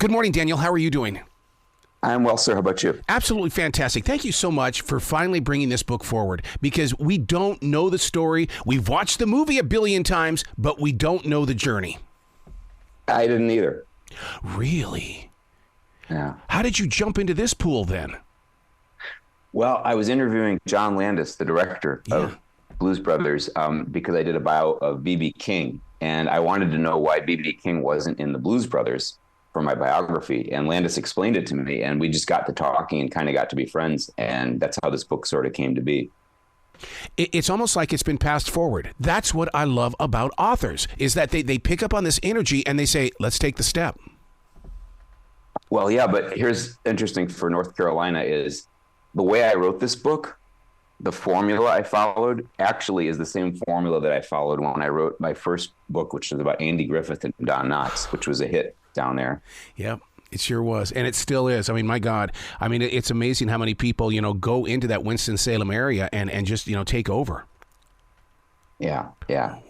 Good morning, Daniel. How are you doing? I'm well, sir. How about you? Absolutely fantastic. Thank you so much for finally bringing this book forward, because we don't know the story. We've watched the movie a billion times, but we don't know the journey. I didn't either. Really? Yeah. How did you jump into this pool then? Well, I was interviewing John Landis, the director of Blues Brothers, because I did a bio of B.B. King, and I wanted to know why B.B. King wasn't in the Blues Brothers for my biography. And Landis explained it to me, and we just got to talking and kind of got to be friends. And that's how this book sort of came to be. It's almost like it's been passed forward. That's what I love about authors, is that they pick up on this energy and they say, let's take the step. Well, yeah, but here's interesting for North Carolina is the way I wrote this book, the formula I followed actually is the same formula that I followed when I wrote my first book, which is about Andy Griffith and Don Knotts, which was a hit down there. Yep, it sure was. And it still is. I mean, my God. I mean, it's amazing how many people, go into that Winston-Salem area and just, take over. Yeah, yeah.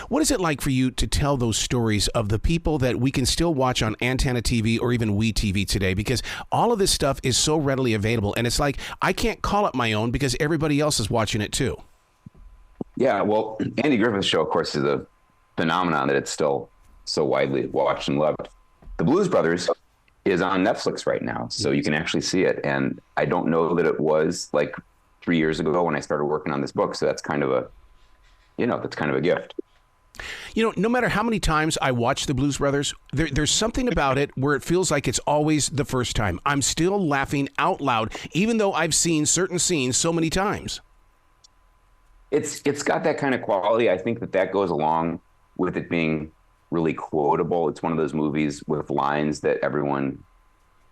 What is it like for you to tell those stories of the people that we can still watch on Antenna TV or even WeTV today? Because all of this stuff is so readily available. And it's like, I can't call it my own because everybody else is watching it too. Yeah, well, Andy Griffith's show, of course, is a phenomenon that it's still so widely watched and loved. The Blues Brothers is on Netflix right now, so you can actually see it. And I don't know that it was like 3 years ago when I started working on this book. So that's kind of a gift. No matter how many times I watch the Blues Brothers, there's something about it where it feels like it's always the first time. I'm still laughing out loud, even though I've seen certain scenes so many times. It's got that kind of quality. I think that goes along with it being really quotable. It's one of those movies with lines that everyone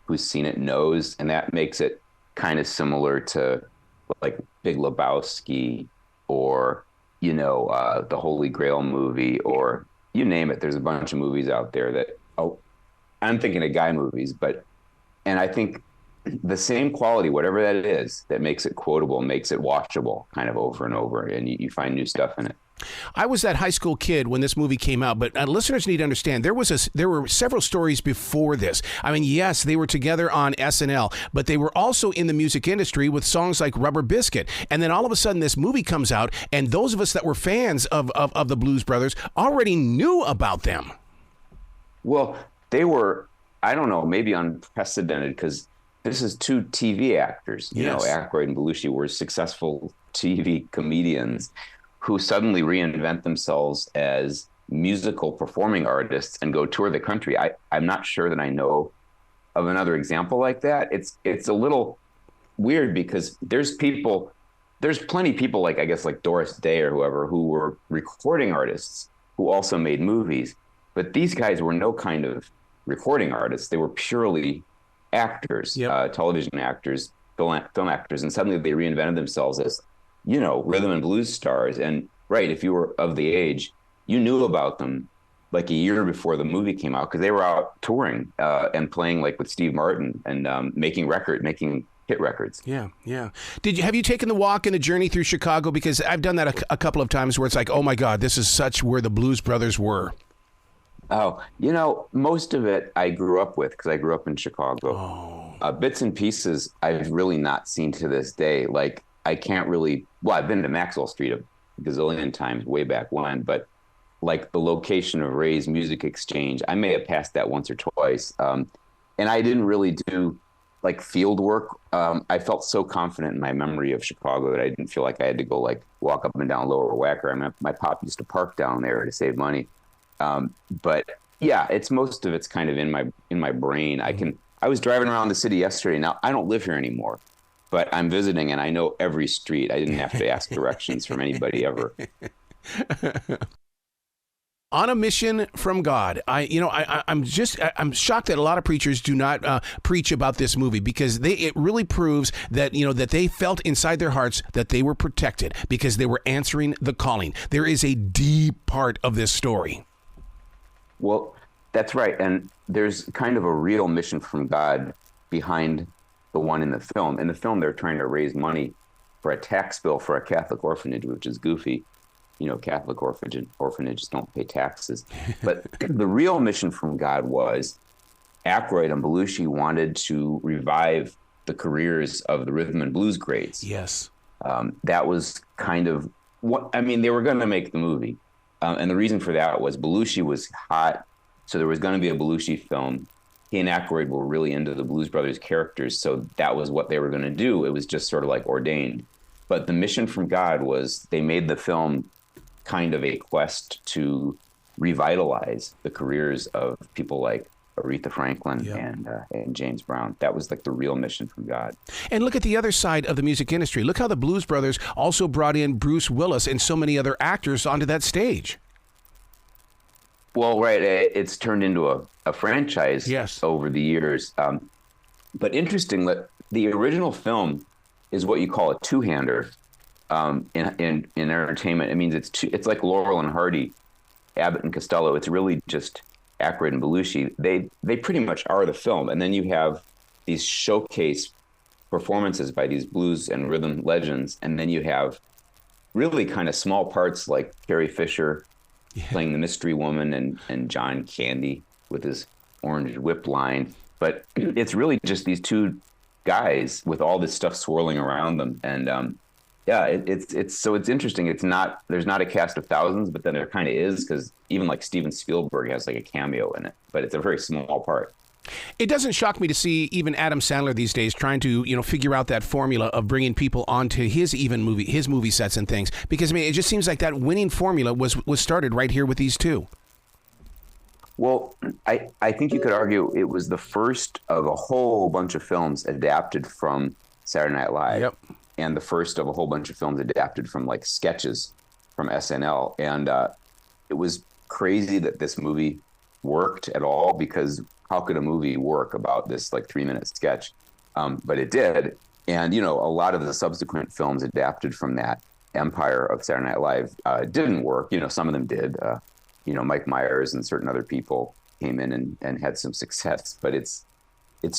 who's seen it knows, and that makes it kind of similar to like Big Lebowski or the Holy Grail movie, or you name it. There's a bunch of movies out there that, I'm thinking of guy movies, and I think the same quality, whatever that is, that makes it quotable, makes it watchable kind of over and over, and you find new stuff in it. I was that high school kid when this movie came out, but listeners need to understand there were several stories before this. I mean, yes, they were together on SNL, but they were also in the music industry with songs like Rubber Biscuit. And then all of a sudden this movie comes out, and those of us that were fans of the Blues Brothers already knew about them. Well, they were, I don't know, maybe unprecedented, because this is two TV actors. Yes. Aykroyd and Belushi were successful TV comedians who suddenly reinvent themselves as musical performing artists and go tour the country. I'm not sure that I know of another example like that. It's a little weird because there's plenty of people like, I guess, like Doris Day or whoever, who were recording artists who also made movies. But these guys were no kind of recording artists. They were purely actors, television actors, film actors. And suddenly they reinvented themselves as rhythm and blues stars. And right, if you were of the age, you knew about them like a year before the movie came out, because they were out touring and playing like with Steve Martin and making hit records. Yeah. Have you taken the walk and the journey through Chicago? Because I've done that a couple of times where it's like, oh my God, this is such where the Blues Brothers were. Oh, most of it I grew up with because I grew up in Chicago. Bits and pieces I've really not seen to this day. Like, I can't really, I've been to Maxwell Street a gazillion times way back when, but like the location of Ray's Music Exchange, I may have passed that once or twice. And I didn't really do like field work. I felt so confident in my memory of Chicago that I didn't feel like I had to go like walk up and down Lower Wacker. I mean, my pop used to park down there to save money. But yeah, most of it's kind of in my brain. I was driving around the city yesterday. Now I don't live here anymore, but I'm visiting and I know every street. I didn't have to ask directions from anybody ever. On a mission from God. I'm shocked that a lot of preachers do not preach about this movie, because it really proves that, that they felt inside their hearts that they were protected because they were answering the calling. There is a deep part of this story. Well, that's right. And there's kind of a real mission from God behind the one in the film. In the film, they're trying to raise money for a tax bill for a Catholic orphanage, which is goofy. Catholic orphanages don't pay taxes. But the real mission from God was, Aykroyd and Belushi wanted to revive the careers of the rhythm and blues greats. Yes. That was kind of what, I mean, they were going to make the movie. And the reason for that was Belushi was hot. So there was going to be a Belushi film. He and Aykroyd were really into the Blues Brothers characters. So that was what they were going to do. It was just sort of like ordained. But the mission from God was they made the film kind of a quest to revitalize the careers of people like Aretha Franklin and James Brown. That was like the real mission from God. And look at the other side of the music industry. Look how the Blues Brothers also brought in Bruce Willis and so many other actors onto that stage. Well, right. It's turned into a franchise over the years. But interesting that the original film is what you call a two-hander in entertainment. It means it's like Laurel and Hardy, Abbott and Costello. It's really just Aykroyd and Belushi. They pretty much are the film. And then you have these showcase performances by these blues and rhythm legends. And then you have really kind of small parts like Carrie Fisher playing the mystery woman and John Candy with his orange whip line. But it's really just these two guys with all this stuff swirling around them. And it's interesting. There's not a cast of thousands, but then there kind of is, because even like Steven Spielberg has like a cameo in it, but it's a very small part. It doesn't shock me to see even Adam Sandler these days trying to, figure out that formula of bringing people onto his movie sets and things, because I mean, it just seems like that winning formula was started right here with these two. Well, I think you could argue it was the first of a whole bunch of films adapted from Saturday Night Live. Yep. And the first of a whole bunch of films adapted from like sketches from SNL. And it was crazy that this movie worked at all, because how could a movie work about this like 3-minute sketch? But it did. And, a lot of the subsequent films adapted from that empire of Saturday Night Live didn't work. Some of them did. Mike Myers and certain other people came in and had some success. But it's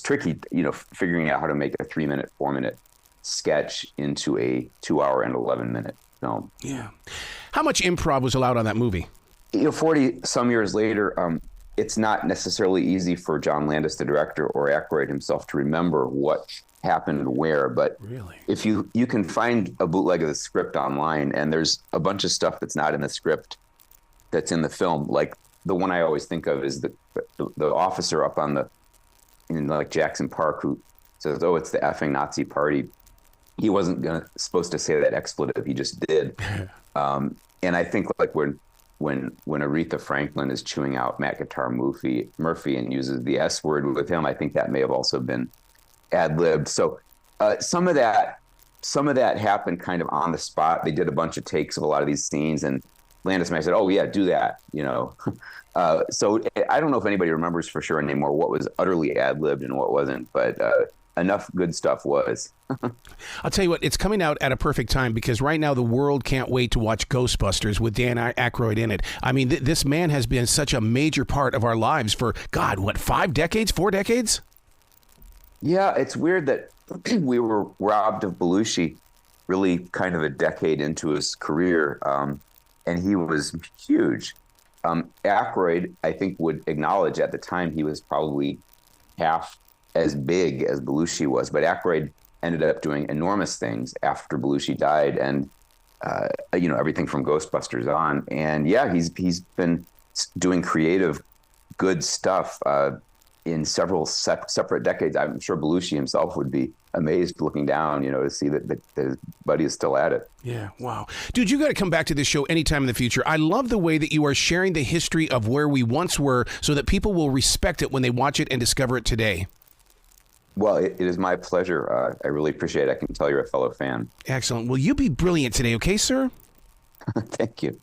tricky, figuring out how to make a 3-minute, 4-minute sketch into a 2-hour and 11-minute film. Yeah. How much improv was allowed on that movie? 40 some years later, it's not necessarily easy for John Landis, the director, or Aykroyd himself to remember what happened where. But really, if you can find a bootleg of the script online, and there's a bunch of stuff that's not in the script that's in the film. Like the one I always think of is the officer up in like Jackson Park who says, "Oh, it's the effing Nazi party." He wasn't supposed to say that expletive. He just did. And I think like when Aretha Franklin is chewing out Matt Guitar Murphy and uses the S word with him, I think that may have also been ad-libbed. So some of that happened kind of on the spot. They did a bunch of takes of a lot of these scenes, and Landis and I said, "Oh yeah, do that." So I don't know if anybody remembers for sure anymore what was utterly ad-libbed and what wasn't, but enough good stuff was. I'll tell you what, it's coming out at a perfect time, because right now the world can't wait to watch Ghostbusters with Dan Aykroyd in it. I mean, this man has been such a major part of our lives for, God, what, 4 decades? Yeah, it's weird that we were robbed of Belushi really kind of a decade into his career, and he was huge. Aykroyd, I think, would acknowledge at the time he was probably half as big as Belushi was, but Aykroyd ended up doing enormous things after Belushi died, and everything from Ghostbusters on. And yeah, he's been doing creative, good stuff in several separate decades. I'm sure Belushi himself would be amazed looking down, to see that his buddy is still at it. Yeah, wow. Dude, you got to come back to this show anytime in the future. I love the way that you are sharing the history of where we once were so that people will respect it when they watch it and discover it today. Well, it is my pleasure. I really appreciate it. I can tell you're a fellow fan. Excellent. Well, you be brilliant today, okay, sir? Thank you.